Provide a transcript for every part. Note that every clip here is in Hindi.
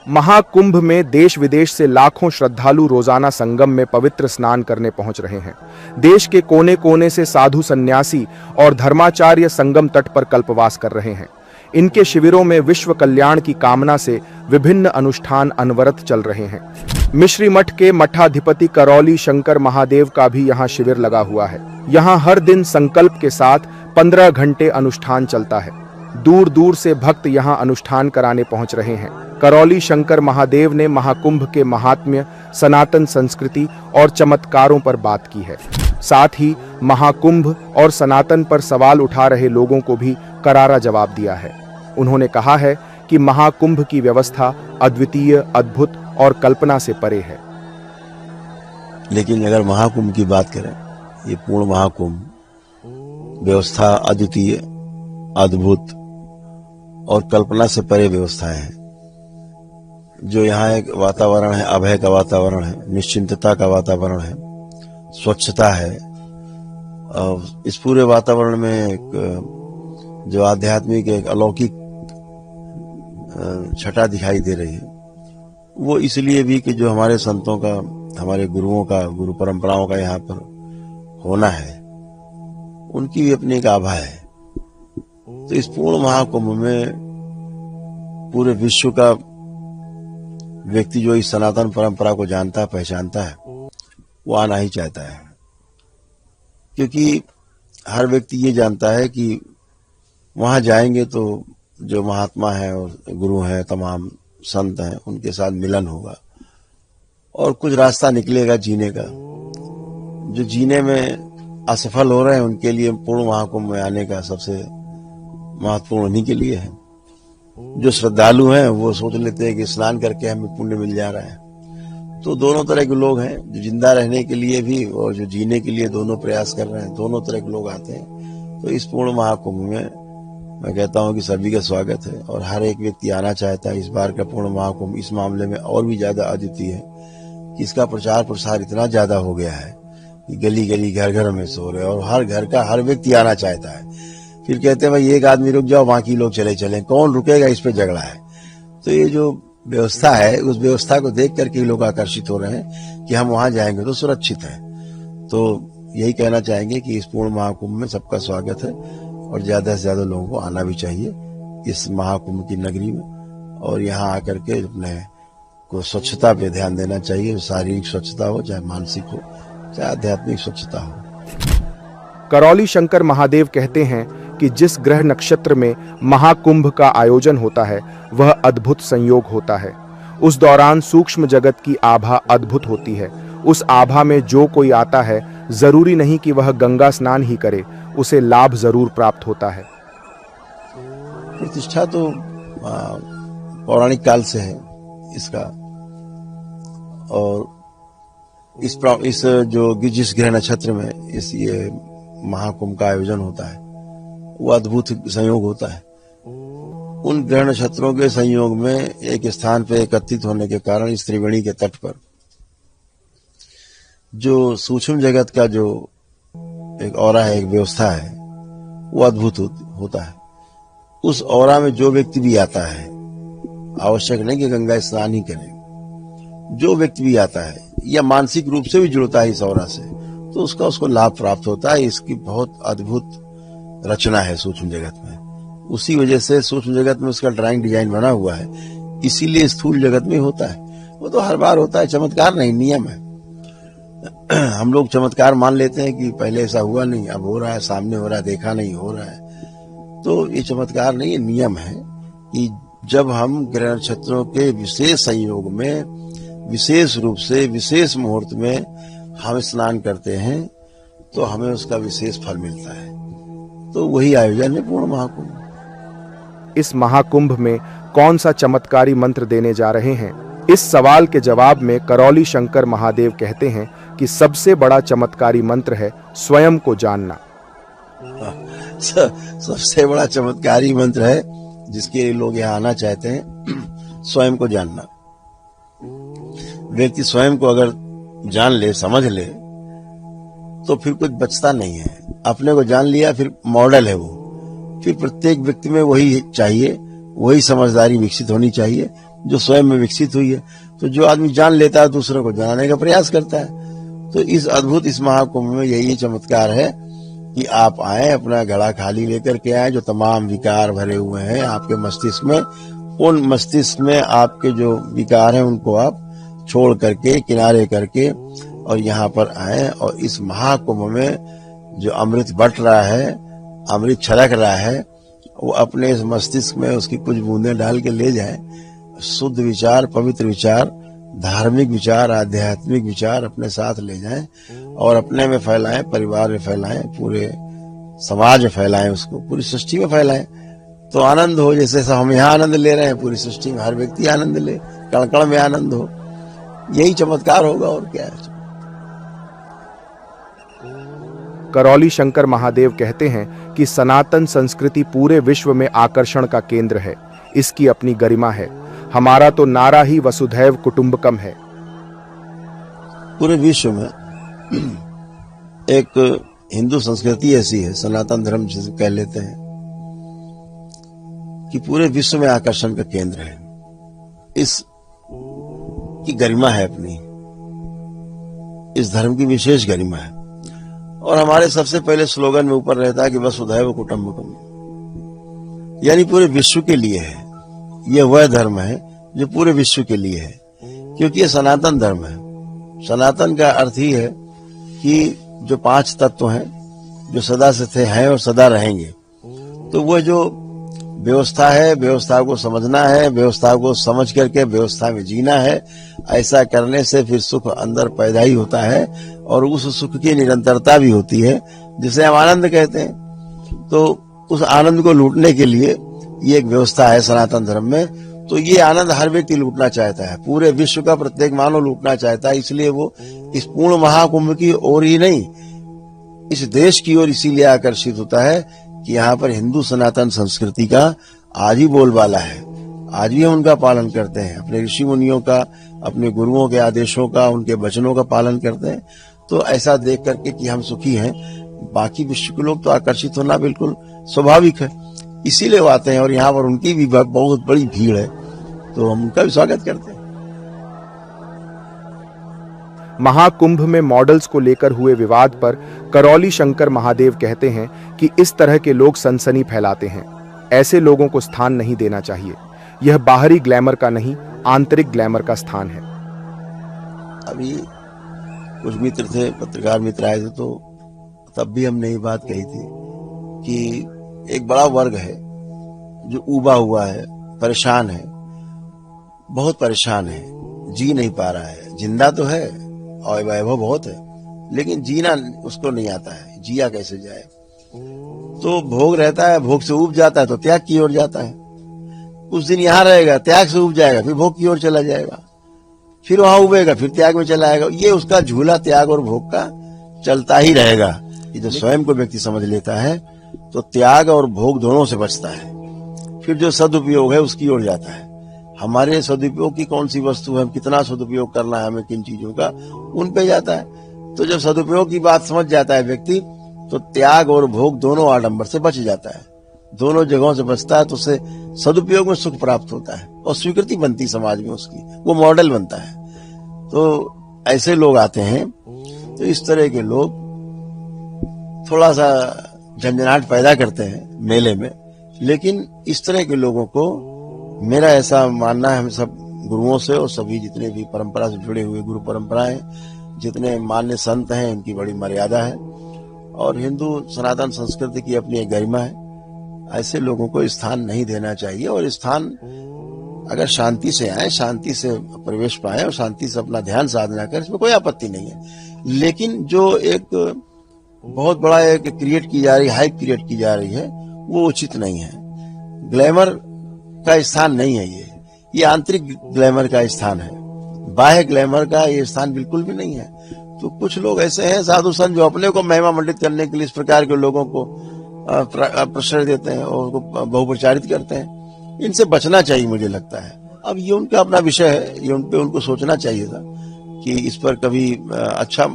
महाकुंभ में देश विदेश से लाखों श्रद्धालु रोजाना संगम में पवित्र स्नान करने पहुंच रहे हैं। देश के कोने कोने से साधु सन्यासी और धर्माचार्य संगम तट पर कल्पवास कर रहे हैं। इनके शिविरों में विश्व कल्याण की कामना से विभिन्न अनुष्ठान अनवरत चल रहे हैं। मिश्री मठ के मठाधिपति करौली शंकर महादेव का भी यहाँ शिविर लगा हुआ है। यहाँ हर दिन संकल्प के साथ 15 घंटे अनुष्ठान चलता है। दूर दूर से भक्त यहाँ अनुष्ठान कराने पहुंच रहे हैं। करौली शंकर महादेव ने महाकुंभ के महात्म्य, सनातन संस्कृति और चमत्कारों पर बात की है। साथ ही महाकुंभ और सनातन पर सवाल उठा रहे लोगों को भी करारा जवाब दिया है। उन्होंने कहा है कि महाकुंभ की व्यवस्था अद्वितीय, अद्भुत और कल्पना से परे है। लेकिन अगर महाकुंभ की बात करें, ये पूर्ण महाकुंभ व्यवस्था अद्वितीय, अद्भुत और कल्पना से परे व्यवस्थाएं हैं। जो यहाँ एक वातावरण है, अभय का वातावरण है, निश्चिंतता का वातावरण है, स्वच्छता है। और इस पूरे वातावरण में एक जो आध्यात्मिक एक अलौकिक छटा दिखाई दे रही है, वो इसलिए भी कि जो हमारे संतों का, हमारे गुरुओं का, गुरु परंपराओं का यहाँ पर होना है, उनकी भी अपनी एक आभा है। तो इस पूर्ण महाकुंभ में पूरे विश्व का व्यक्ति जो इस सनातन परंपरा को जानता है, पहचानता है, वो आना ही चाहता है। क्योंकि हर व्यक्ति ये जानता है कि वहां जाएंगे तो जो महात्मा है और गुरु हैं, तमाम संत हैं, उनके साथ मिलन होगा और कुछ रास्ता निकलेगा जीने का। जो जीने में असफल हो रहे हैं, उनके लिए पूर्ण महाकुंभ में आने का सबसे महत्वपूर्ण उन्हीं के लिए है। जो श्रद्धालु हैं वो सोच लेते हैं कि स्नान करके हमें पुण्य मिल जा रहा है। तो दोनों तरह के लोग हैं, जो जिंदा रहने के लिए भी और जो जीने के लिए दोनों प्रयास कर रहे हैं, दोनों तरह के लोग आते हैं। तो इस पूर्ण महाकुंभ में मैं कहता हूं कि सभी का स्वागत है और हर एक व्यक्ति आना चाहता है। इस बार का पूर्ण महाकुंभ इस मामले में और भी ज्यादा अद्वितीय है कि इसका प्रचार प्रसार इतना ज्यादा हो गया है कि गली गली, घर घर में सो रहे और हर घर का हर व्यक्ति आना चाहता है। फिर कहते हैं भाई एक आदमी रुक जाओ, बाकी लोग चले चले, कौन रुकेगा, इस पे झगड़ा है। तो ये जो व्यवस्था है, उस व्यवस्था को देख करके लोग आकर्षित हो रहे हैं कि हम वहां जाएंगे तो सुरक्षित है। तो यही कहना चाहेंगे कि इस पूर्ण महाकुंभ में सबका स्वागत है और ज्यादा से ज्यादा लोगों को आना भी चाहिए इस महाकुंभ की नगरी में और यहाँ आकर के अपने को स्वच्छता पे ध्यान देना चाहिए। शारीरिक स्वच्छता हो, चाहे मानसिक हो, चाहे आध्यात्मिक स्वच्छता हो। करौली शंकर महादेव कहते हैं कि जिस ग्रह नक्षत्र में महाकुंभ का आयोजन होता है, वह अद्भुत संयोग होता है। उस दौरान सूक्ष्म जगत की आभा अद्भुत होती है। उस आभा में जो कोई आता है, जरूरी नहीं कि वह गंगा स्नान ही करे, उसे लाभ जरूर प्राप्त होता है। प्रतिष्ठा तो पौराणिक काल से है इसका। और इस जो जिस ग्रह नक्षत्र में इस ये महाकुंभ का आयोजन होता है, वो अद्भुत संयोग होता है। उन ग्रह नक्षत्रों के संयोग में एक स्थान पे एकत्रित होने के कारण इस त्रिवेणी के तट पर जो सूक्ष्म जगत का जो एक ऑरा है, एक व्यवस्था है, वो अद्भुत होता है। उस ऑरा में जो व्यक्ति भी आता है, आवश्यक नहीं कि गंगा स्नान ही करे, जो व्यक्ति भी आता है या मानसिक रूप से भी जुड़ता है इस ऑरा से, तो उसको लाभ प्राप्त होता है। इसकी बहुत अद्भुत रचना है सूक्ष्म जगत में। उसी वजह से सूक्ष्म जगत में उसका ड्राइंग डिजाइन बना हुआ है, इसीलिए स्थूल जगत में होता है। वो तो हर बार होता है, चमत्कार नहीं, नियम है। हम लोग चमत्कार मान लेते हैं कि पहले ऐसा हुआ नहीं, अब हो रहा है, सामने हो रहा है, देखा नहीं, हो रहा है। तो ये चमत्कार नहीं, ये नियम है कि जब हम ग्रह नक्षत्रों के विशेष संयोग में, विशेष रूप से, विशेष मुहूर्त में हम स्नान करते हैं तो हमें उसका विशेष फल मिलता है। तो वही आयोजन है पूर्ण महाकुंभ। इस महाकुंभ में कौन सा चमत्कारी मंत्र देने जा रहे हैं? इस सवाल के जवाब में करौली शंकर महादेव कहते हैं कि सबसे बड़ा चमत्कारी मंत्र है स्वयं को जानना। सबसे बड़ा चमत्कारी मंत्र है जिसके लिए लोग यहाँ आना चाहते हैं, स्वयं को जानना। व्यक्ति स्वयं को अगर जान ले, समझ ले, तो फिर कुछ बचता नहीं है। अपने को जान लिया, फिर मॉडल है वो। फिर प्रत्येक व्यक्ति में वही चाहिए, वही समझदारी विकसित होनी चाहिए, जो स्वयं में विकसित हुई है। तो जो आदमी जान लेता है दूसरों को जनाने का प्रयास करता है। तो इस अद्भुत इस महाकुंभ में यही चमत्कार है कि आप आए, अपना घड़ा खाली लेकर के आए, जो तमाम विकार भरे हुए हैं आपके मस्तिष्क में, उन मस्तिष्क में आपके जो विकार हैं उनको आप छोड़ करके, किनारे करके और यहाँ पर आए और इस महाकुंभ में जो अमृत बट रहा है, अमृत छलक रहा है, वो अपने इस मस्तिष्क में उसकी कुछ बूंदें डाल के ले जाए। शुद्ध विचार, पवित्र विचार, धार्मिक विचार, आध्यात्मिक विचार अपने साथ ले जाएं और अपने में फैलाएं, परिवार में फैलाएं, पूरे समाज में फैलाएं, उसको पूरी सृष्टि में फैलाएं। तो आनंद हो, जैसे हम यहाँ आनंद ले रहे हैं, पूरी सृष्टि में हर व्यक्ति आनंद ले, कण कण में आनंद हो। यही चमत्कार होगा और क्या है। करौली शंकर महादेव कहते हैं कि सनातन संस्कृति पूरे विश्व में आकर्षण का केंद्र है, इसकी अपनी गरिमा है। हमारा तो नारा ही वसुधैव कुटुंबकम है। पूरे विश्व में एक हिंदू संस्कृति ऐसी है, सनातन धर्म जिसे कह लेते हैं, कि पूरे विश्व में आकर्षण का केंद्र है। इस की गरिमा है अपनी, इस धर्म की विशेष गरिमा है। और हमारे सबसे पहले स्लोगन में ऊपर रहता है कि वसुधैव कुटुंबकम, यानी पूरे विश्व के लिए है। यह वह धर्म है जो पूरे विश्व के लिए है, क्योंकि यह सनातन धर्म है। सनातन का अर्थ ही है कि जो 5 तत्व हैं, जो सदा से थे, हैं और सदा रहेंगे। तो वह जो व्यवस्था है, व्यवस्था को समझना है, व्यवस्था को समझ करके व्यवस्था में जीना है। ऐसा करने से फिर सुख अंदर पैदा ही होता है और उस सुख की निरंतरता भी होती है, जिसे हम आनंद कहते हैं। तो उस आनंद को लूटने के लिए ये एक व्यवस्था है सनातन धर्म में। तो ये आनंद हर व्यक्ति लूटना चाहता है, पूरे विश्व का प्रत्येक मानव लूटना चाहता है। इसलिए वो इस पूर्ण महाकुंभ की ओर ही नहीं, इस देश की ओर इसीलिए आकर्षित होता है कि यहाँ पर हिंदू सनातन संस्कृति का आज भी बोलबाला है। आज भी हम उनका पालन करते हैं, अपने ऋषि मुनियों का, अपने गुरुओं के आदेशों का, उनके वचनों का पालन करते हैं। तो ऐसा देख करके कि हम सुखी हैं, बाकी विश्व के लोग तो आकर्षित होना बिल्कुल स्वाभाविक है। इसीलिए वो आते हैं और यहाँ पर उनकी भी बहुत बड़ी भीड़ है, तो हम उनका भी स्वागत करते हैं। महाकुंभ में मॉडल्स को लेकर हुए विवाद पर करौली शंकर महादेव कहते हैं कि इस तरह के लोग सनसनी फैलाते हैं। ऐसे लोगों को स्थान नहीं देना चाहिए। यह बाहरी ग्लैमर का नहीं, आंतरिक ग्लैमर का स्थान है। अभी कुछ मित्र थे, पत्रकार मित्र आए थे, तो तब भी हमने ये बात कही थी कि एक बड़ा वर्ग है जो उबा हुआ है, परेशान है, बहुत परेशान है, जी नहीं पा रहा है। जिंदा तो है और वैभव बहुत है, लेकिन जीना उसको नहीं आता है, जिया कैसे जाए। तो भोग रहता है, भोग से उब जाता है तो त्याग की ओर जाता है। कुछ दिन यहाँ रहेगा, त्याग से उब जाएगा, फिर भोग की ओर चला जाएगा, फिर वहां उबेगा, फिर त्याग में चला आएगा। ये उसका झूला त्याग और भोग का चलता ही रहेगा। ये जो स्वयं को व्यक्ति समझ लेता है तो त्याग और भोग दोनों से बचता है। फिर जो सदुपयोग है उसकी ओर जाता है। हमारे सदुपयोग की कौन सी वस्तु है, कितना सदुपयोग करना है हमें किन चीजों का, उन पे जाता है। तो जब सदुपयोग की बात समझ जाता है व्यक्ति, तो त्याग और भोग दोनों आडंबर से बच जाता है, दोनों जगहों से बचता है। तो उसे सदुपयोग में सुख प्राप्त होता है और स्वीकृति बनती समाज में उसकी, वो मॉडल बनता है। तो ऐसे लोग आते हैं। तो इस तरह के लोग थोड़ा सा झंझनाहट पैदा करते हैं मेले में, लेकिन इस तरह के लोगों को, मेरा ऐसा मानना है, हम सब गुरुओं से और सभी जितने भी परंपरा से जुड़े हुए गुरु परंपराएं, जितने मान्य संत हैं, इनकी बड़ी मर्यादा है और हिंदू सनातन संस्कृति की अपनी एक गरिमा है। ऐसे लोगों को स्थान नहीं देना चाहिए और स्थान अगर शांति से आए, शांति से प्रवेश पाए और शांति से अपना ध्यान साधना करें, इसमें कोई आपत्ति नहीं है। लेकिन जो एक बहुत बड़ा एक क्रिएट की जा रही, हाइप क्रिएट की जा रही है, वो उचित नहीं है। ग्लैमर का स्थान नहीं है ये आंतरिक ग्लैमर का स्थान है, बाह्य ग्लैमर का ये स्थान बिल्कुल भी नहीं है। तो कुछ लोग ऐसे हैं साधु संत जो अपने को महिमा मंडित करने के लिए इस प्रकार के लोगों को प्रश्रय देते हैं और उनको बहुप्रचारित करते हैं। इनसे बचना चाहिए मुझे लगता है। अब ये उनका अपना विषय है, ये उनको सोचना चाहिए था कि इस पर कभी अच्छा,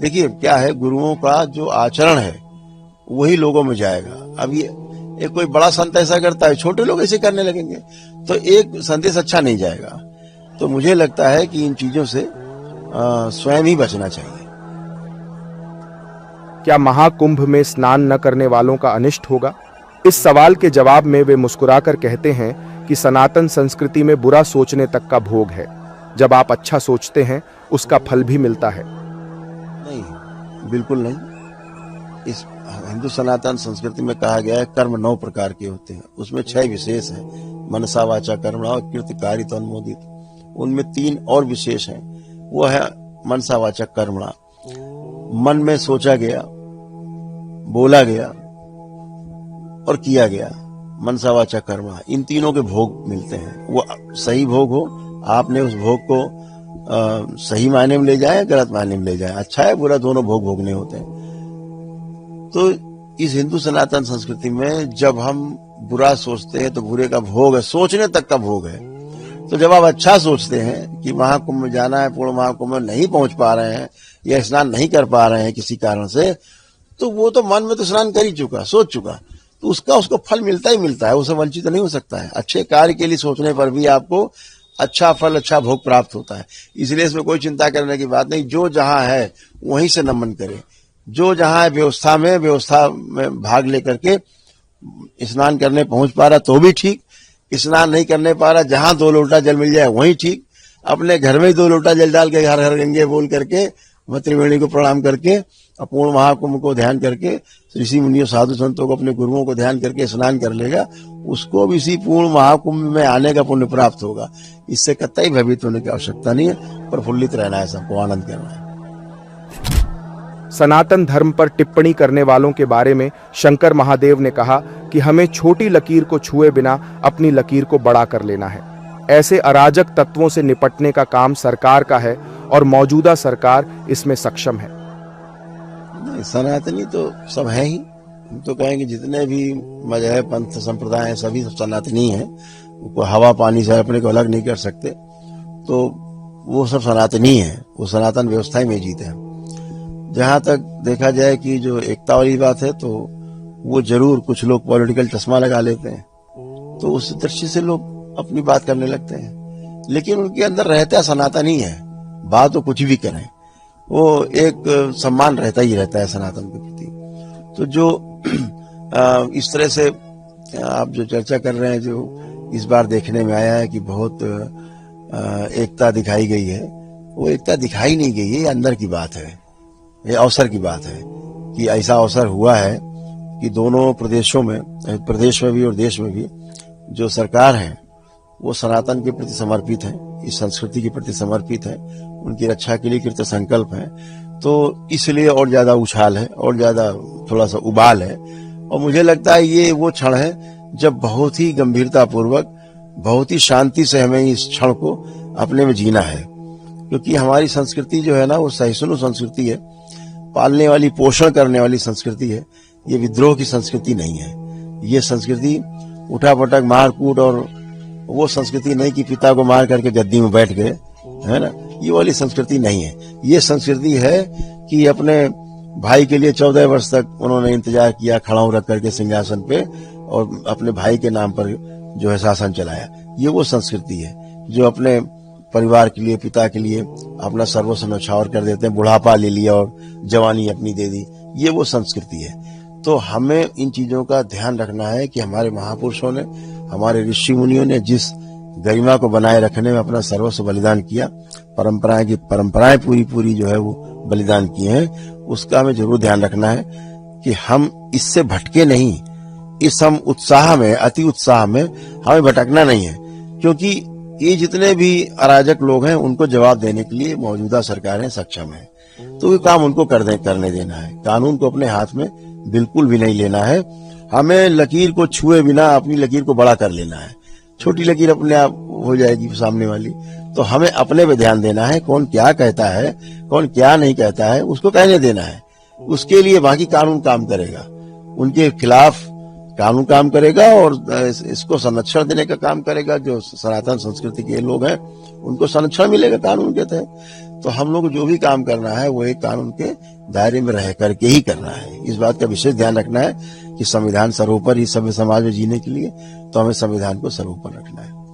देखिए क्या है, गुरुओं का जो आचरण है वही लोगों में जाएगा। अब एक कोई बड़ा संत ऐसा करता है, छोटे लोग ऐसे करने लगेंगे, तो एक संदेश अच्छा नहीं जाएगा। तो मुझे लगता है कि इन चीजों से स्वयं ही बचना चाहिए। क्या महाकुंभ में स्नान न करने वालों का अनिष्ट होगा? इस सवाल के जवाब में वे मुस्कुराकर कहते हैं कि सनातन संस्कृति में बुरा सोचने तक का भोग है। जब आप अच्छा सोचते हैं, उसका फल भी मिलता है। नहीं, बिल्कुल नहीं। इस हिंदू सनातन संस्कृति में कहा गया है कर्म 9 प्रकार के होते हैं, उसमें 6 विशेष हैं, मनसा वाचा कर्मणा और कीर्तिकारित अनुमोदित। उनमें 3 और विशेष हैं। वो है मनसा वाचा कर्मणा, मन में सोचा गया, बोला गया और किया गया, मनसा वाचा कर्मणा। इन तीनों के भोग मिलते हैं। वो सही भोग हो, आपने उस भोग को सही मायने में ले जाए, गलत मायने में ले जाए, अच्छा है बुरा दोनों भोग भोगने होते हैं। तो इस हिंदू सनातन संस्कृति में जब हम बुरा सोचते हैं तो बुरे का भोग है, सोचने तक का भोग है। तो जब आप अच्छा सोचते हैं कि महाकुंभ में जाना है, पूर्ण महाकुंभ में नहीं पहुंच पा रहे हैं या स्नान नहीं कर पा रहे हैं किसी कारण से, तो वो तो मन में तो स्नान कर ही चुका, सोच चुका, तो उसको फल मिलता ही मिलता है, उसे वंचित तो नहीं हो सकता है। अच्छे कार्य के लिए सोचने पर भी आपको अच्छा फल, अच्छा भोग प्राप्त होता है। इसलिए इसमें कोई चिंता करने की बात नहीं। जो जहां है वहीं से नमन करे। जो जहां है व्यवस्था में भाग लेकर के स्नान करने पहुंच पा रहा तो भी ठीक, स्नान नहीं करने पा रहा, जहां 2 लोटा जल मिल जाए वहीं ठीक। अपने घर में ही 2 लोटा जल डाल के हर हर गंगे बोल करके, त्रिवेणी को प्रणाम करके, पूर्ण महाकुंभ को ध्यान करके, ऋषि मुनियों साधु संतों को, अपने गुरुओं को ध्यान करके स्नान कर लेगा, उसको भी इसी पूर्ण महाकुंभ में आने का पुण्य प्राप्त होगा। इससे कतई भयभीत होने की आवश्यकता नहीं है। प्रफुल्लित रहना है, सबको आनंद करना है। सनातन धर्म पर टिप्पणी करने वालों के बारे में शंकर महादेव ने कहा कि हमें छोटी लकीर को छुए बिना अपनी लकीर को बड़ा कर लेना है। ऐसे अराजक तत्वों से निपटने का काम सरकार का है और मौजूदा सरकार इसमें सक्षम है। सनातनी तो सब है ही। हम तो कहेंगे जितने भी मजहब, पंथ, संप्रदाय हैं, सभी सब सनातनी हैं। वो हवा पानी से अपने को अलग नहीं कर सकते, तो वो सब सनातनी हैं। वो सनातन व्यवस्था में जीते हैं। जहां तक देखा जाए कि जो एकता वाली बात है, तो वो जरूर कुछ लोग पॉलिटिकल चश्मा लगा लेते हैं, तो उस दृष्टि से लोग अपनी बात करने लगते हैं। लेकिन उनके अंदर रहता सनातन ही है। बात तो कुछ भी करें, वो एक सम्मान रहता ही रहता है सनातन के प्रति। तो जो इस तरह से आप जो चर्चा कर रहे हैं, जो इस बार देखने में आया है कि बहुत एकता दिखाई गई है, वो एकता दिखाई नहीं गई है, ये अंदर की बात है, ये अवसर की बात है कि ऐसा अवसर हुआ है कि दोनों प्रदेशों में, प्रदेश में भी और देश में भी, जो सरकार है वो सनातन के प्रति समर्पित है, इस संस्कृति के प्रति समर्पित है, उनकी रक्षा के लिए कृत संकल्प है। तो इसलिए और ज्यादा उछाल है, और ज्यादा थोड़ा सा उबाल है। और मुझे लगता है ये वो क्षण है जब बहुत ही गंभीरता पूर्वक, बहुत ही शांति से हमें इस क्षण को अपने में जीना है। क्योंकि हमारी संस्कृति जो है ना, वो सहिष्णु संस्कृति है, पालने वाली, पोषण करने वाली संस्कृति है। ये विद्रोह की संस्कृति नहीं है। ये संस्कृति उठापटक, मारकूट और वो संस्कृति नहीं कि पिता को मार करके गद्दी में बैठ गए, है ना, ये वाली संस्कृति नहीं है। ये संस्कृति है कि अपने भाई के लिए 14 वर्ष तक उन्होंने इंतजार किया, खड़ाऊ रख करके सिंहासन पे, और अपने भाई के नाम पर जो है शासन चलाया। ये वो संस्कृति है जो अपने परिवार के लिए, पिता के लिए अपना सर्वस्व न्यौछावर कर देते हैं, बुढ़ापा ले लिया और जवानी अपनी दे दी। ये वो संस्कृति है। तो हमें इन चीजों का ध्यान रखना है कि हमारे महापुरुषों ने, हमारे ऋषि मुनियों ने जिस गरिमा को बनाए रखने में अपना सर्वस्व बलिदान किया, परंपराएं पूरी जो है वो बलिदान किए हैं, उसका हमें जरूर ध्यान रखना है कि हम इससे भटके नहीं। इस हम उत्साह में, अति उत्साह में हमें भटकना नहीं है। क्योंकि ये जितने भी अराजक लोग हैं, उनको जवाब देने के लिए मौजूदा सरकारें सक्षम है। तो ये काम उनको करने देना है। कानून को अपने हाथ में बिल्कुल भी नहीं लेना है। हमें लकीर को छुए बिना अपनी लकीर को बड़ा कर लेना है। छोटी लकीर अपने आप हो जाएगी सामने वाली। तो हमें अपने पे ध्यान देना है, कौन क्या कहता है, कौन क्या नहीं कहता है, उसको कहने देना है। उसके लिए बाकी कानून काम करेगा, उनके खिलाफ कानून काम करेगा और इसको संरक्षण देने का काम करेगा। जो सनातन संस्कृति के लोग हैं, उनको संरक्षण मिलेगा कानून के तहत। तो हम लोग जो भी काम करना है वो एक कानून के दायरे में रह करके ही करना है। इस बात का विशेष ध्यान रखना है कि संविधान सर्वोपरि, सभ्य समाज में जीने के लिए तो हमें संविधान को सर्वोपरि रखना है।